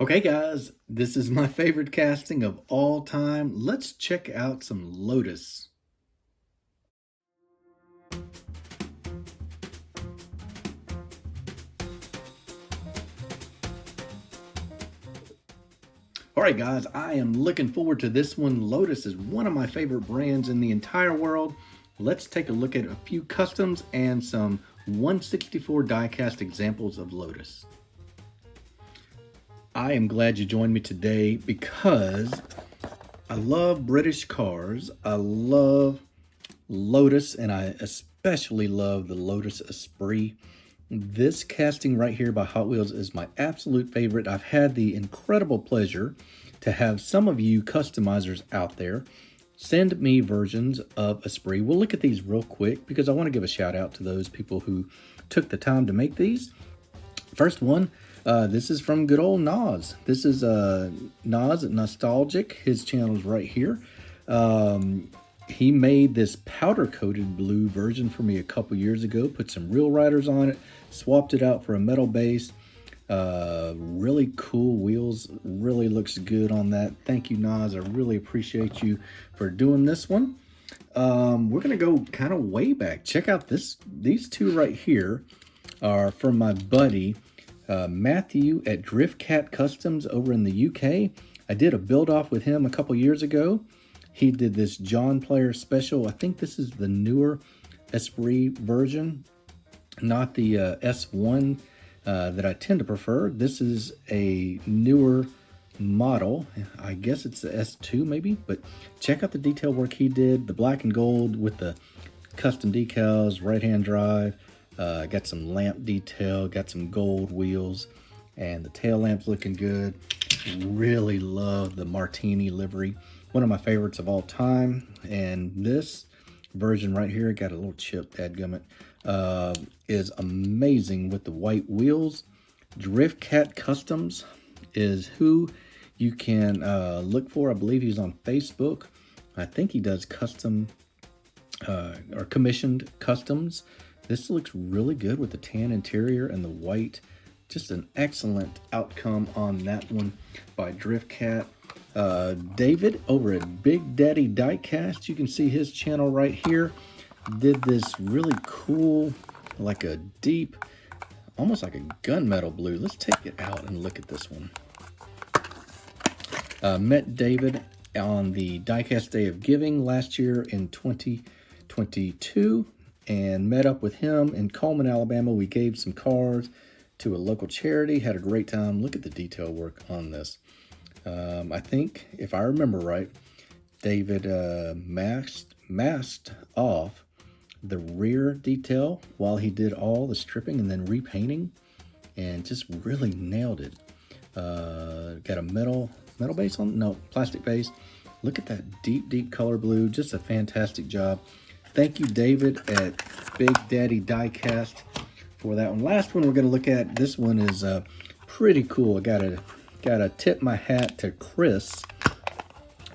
Okay guys, this is my favorite casting of all time. Let's check out some Lotus. All right guys, I am looking forward to this one. Lotus is one of my favorite brands in the entire world. Let's take a look at a few customs and some 164 diecast examples of Lotus. I am glad you joined me today because I love British cars. I love Lotus, and I especially love the Lotus Esprit. This casting right here by Hot Wheels is my absolute favorite. I've had the incredible pleasure to have some of you customizers out there send me versions of Esprit. We'll look at these real quick because I want to give a shout out to those people who took the time to make these. First one, this is from good old Nas. This is Nas Nostalgic. His channel's right here. He made this powder-coated blue version for me a couple years ago, put some real riders on it, swapped it out for a metal base. Really cool wheels, really looks good on that. Thank you, Nas. I really appreciate you for doing this one. We're gonna go kind of way back. Check out these two right here are from my buddy Matthew at Driftcat Customs over in the UK. I did a build off with him a couple years ago. He did this John Player special. I think this is the newer Esprit version, not the S1 that I tend to prefer. This is a newer model. I guess it's the S2 maybe, but check out the detail work he did. The black and gold with the custom decals, right-hand drive. Got some lamp detail, got some gold wheels, and the tail lamp's looking good. Really love the Martini livery. One of my favorites of all time. And this version right here, got a little chip, dadgummit, is amazing with the white wheels. Driftcat Customs is who you can look for. I believe he's on Facebook. I think he does custom or commissioned customs. This looks really good with the tan interior and the white. Just an excellent outcome on that one by Driftcat. David over at Big Daddy Diecast, you can see his channel right here, did this really cool, like a deep, almost like a gunmetal blue. Let's take it out and look at this one. Met David on the Diecast Day of Giving last year in 2022 and met up with him in Coleman, Alabama. We gave some cars to a local charity, had a great time. Look at the detail work on this. I think, if I remember right, David masked off the rear detail while he did all the stripping and then repainting, and just really nailed it. Got a metal base on? No, plastic base. Look at that deep color blue. Just a fantastic job. Thank you, David at Big Daddy Diecast for that one. Last one we're going to look at. This one is pretty cool. I gotta tip my hat to Chris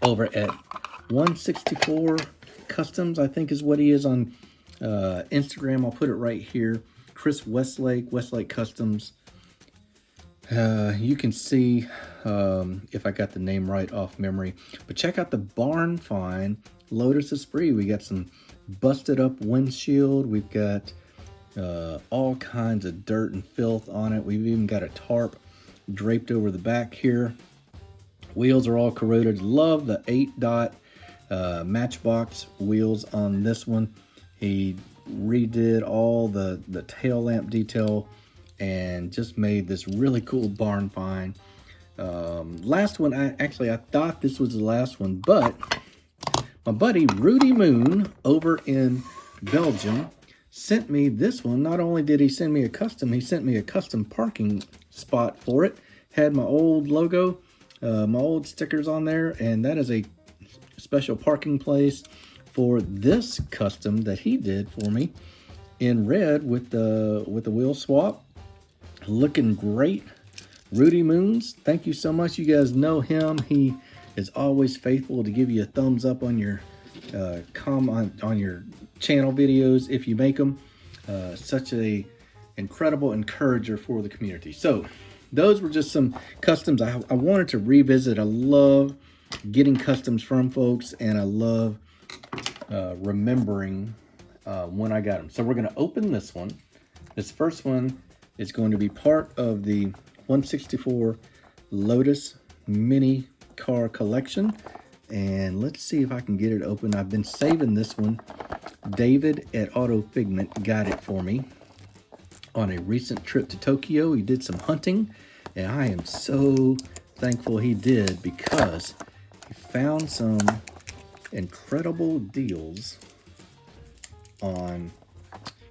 over at 164 Customs, I think is what he is on Instagram. I'll put it right here. Chris Westlake Customs. You can see if I got the name right off memory. But check out the barn find Lotus Esprit. We got some busted up windshield. We've got all kinds of dirt and filth on it. We've even got a tarp draped over the back here. Wheels are all corroded. Love the 8-dot Matchbox wheels on this one. He redid all the tail lamp detail and just made this really cool barn find. Last one, I thought this was the last one, but my buddy Rudy Moon over in Belgium sent me this one. Not only did he send me a custom, he sent me a custom parking spot for it. Had my old logo, my old stickers on there, and that is a special parking place for this custom that he did for me in red with the wheel swap. Looking great. Rudy Moons, thank you so much. You guys know him. He is always faithful to give you a thumbs up on your comment on your channel videos if you make them. Such a incredible encourager for the community. So those were just some customs I wanted to revisit. I love getting customs from folks, and I love remembering when I got them. So we're going to open this one. This first one is going to be part of the 164 Lotus mini car collection. And let's see if I can get it open. I've been saving this one. David at Auto Figment got it for me on a recent trip to Tokyo. He did some hunting, and I am so thankful he did, because he found some incredible deals on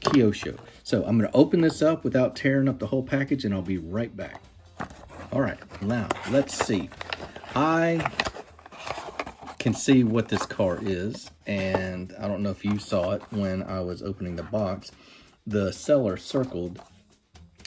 Kyosho. So I'm going to open this up without tearing up the whole package, and I'll be right back. All right, now let's see. I can see what this car is, and I don't know if you saw it when I was opening the box. The seller circled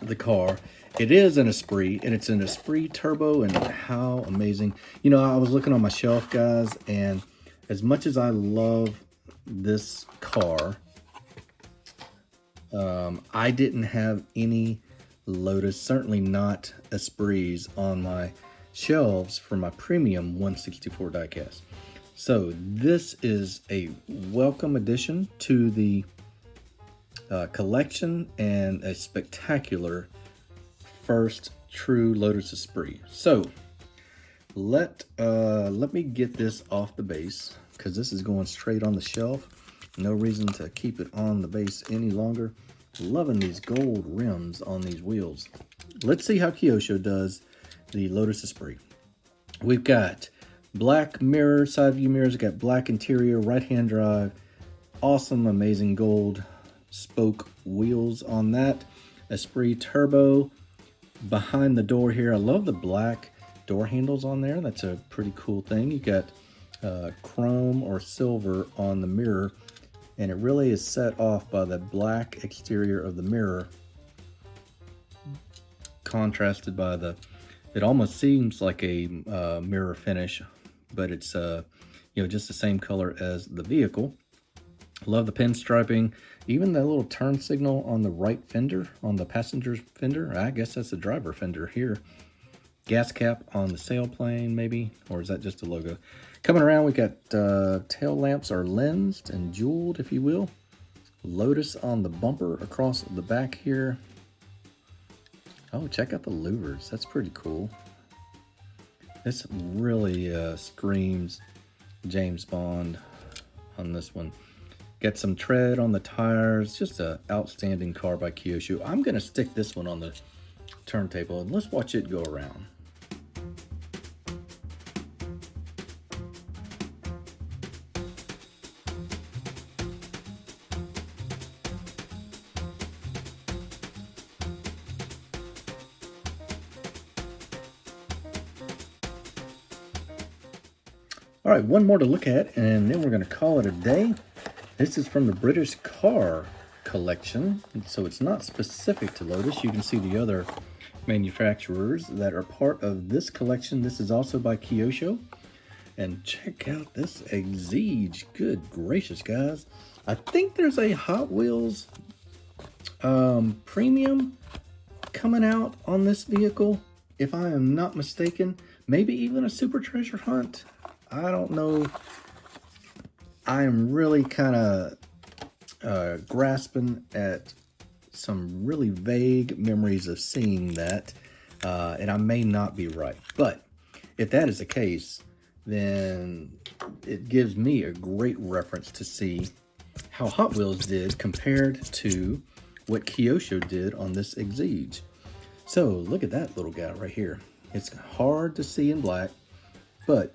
the car. It is an Esprit, and it's an Esprit Turbo, and how amazing. You know, I was looking on my shelf, guys, and as much as I love this car, I didn't have any Lotus, certainly not Esprits, on my shelves for my premium 164 diecast. So this is a welcome addition to the collection, and a spectacular first true Lotus Esprit. So let me get this off the base, because this is going straight on the shelf. No reason to keep it on the base any longer. Loving these gold rims on these wheels. Let's see how Kyosho does the Lotus Esprit. We've got black mirror, side view mirrors. We've got black interior, right-hand drive. Awesome, amazing gold spoke wheels on that. Esprit Turbo. Behind the door here, I love the black door handles on there. That's a pretty cool thing. You got chrome or silver on the mirror, and it really is set off by the black exterior of the mirror, contrasted by the, it almost seems like a mirror finish, but it's you know, just the same color as the vehicle. Love the pinstriping, even the little turn signal on the right fender, on the passenger's fender. I guess that's the driver fender here. Gas cap on the sailplane, maybe, or is that just a logo? Coming around, we got tail lamps are lensed and jeweled, if you will. Lotus on the bumper across the back here. Oh, check out the louvers. That's pretty cool. This really screams James Bond on this one. Got some tread on the tires. Just an outstanding car by Kyosho. I'm going to stick this one on the turntable, and let's watch it go around. All right, one more to look at, and then we're going to call it a day. This is from the British Car Collection, so it's not specific to Lotus. You can see the other manufacturers that are part of this collection. This is also by Kyosho. And check out this Exige. Good gracious, guys. I think there's a Hot Wheels premium coming out on this vehicle, if I am not mistaken. Maybe even a Super Treasure Hunt. I don't know. I am really kind of grasping at some really vague memories of seeing that, and I may not be right. But if that is the case, then it gives me a great reference to see how Hot Wheels did compared to what Kyosho did on this Exige. So look at that little guy right here. It's hard to see in black, but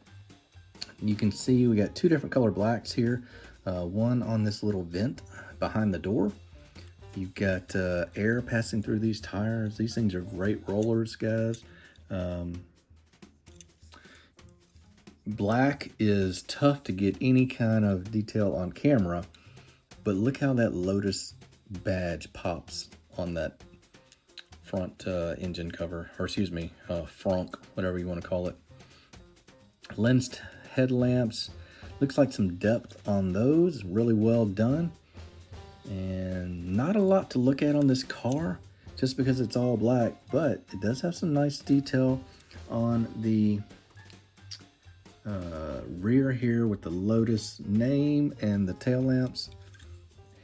you can see we got two different color blacks here. One on this little vent behind the door. You've got air passing through these tires. These things are great rollers, guys. Black is tough to get any kind of detail on camera, but look how that Lotus badge pops on that front engine cover, or excuse me, frunk, whatever you want to call it. Lensed headlamps, looks like some depth on those, really well done. And not a lot to look at on this car. just because it's all black, but it does have some nice detail on the rear here with the Lotus name and the tail lamps.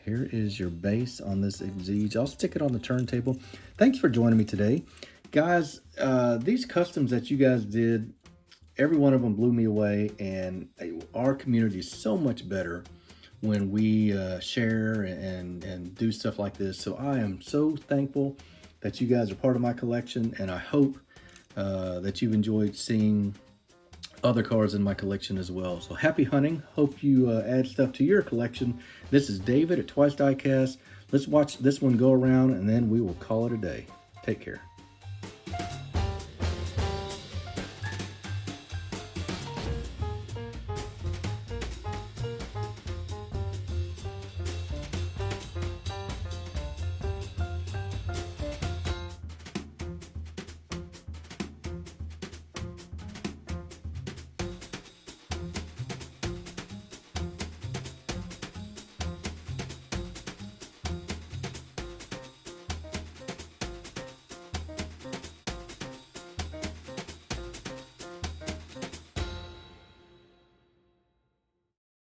Here is your base on this Exige. I'll stick it on the turntable. Thanks for joining me today. Guys, these customs that you guys did, every one of them blew me away, and our community is so much better when we share and do stuff like this. So I am so thankful that you guys are part of my collection, and I hope that you've enjoyed seeing other cars in my collection as well. So happy hunting. Hope you add stuff to your collection. This is David at Twice Diecast. Let's watch this one go around, and then we will call it a day. Take care.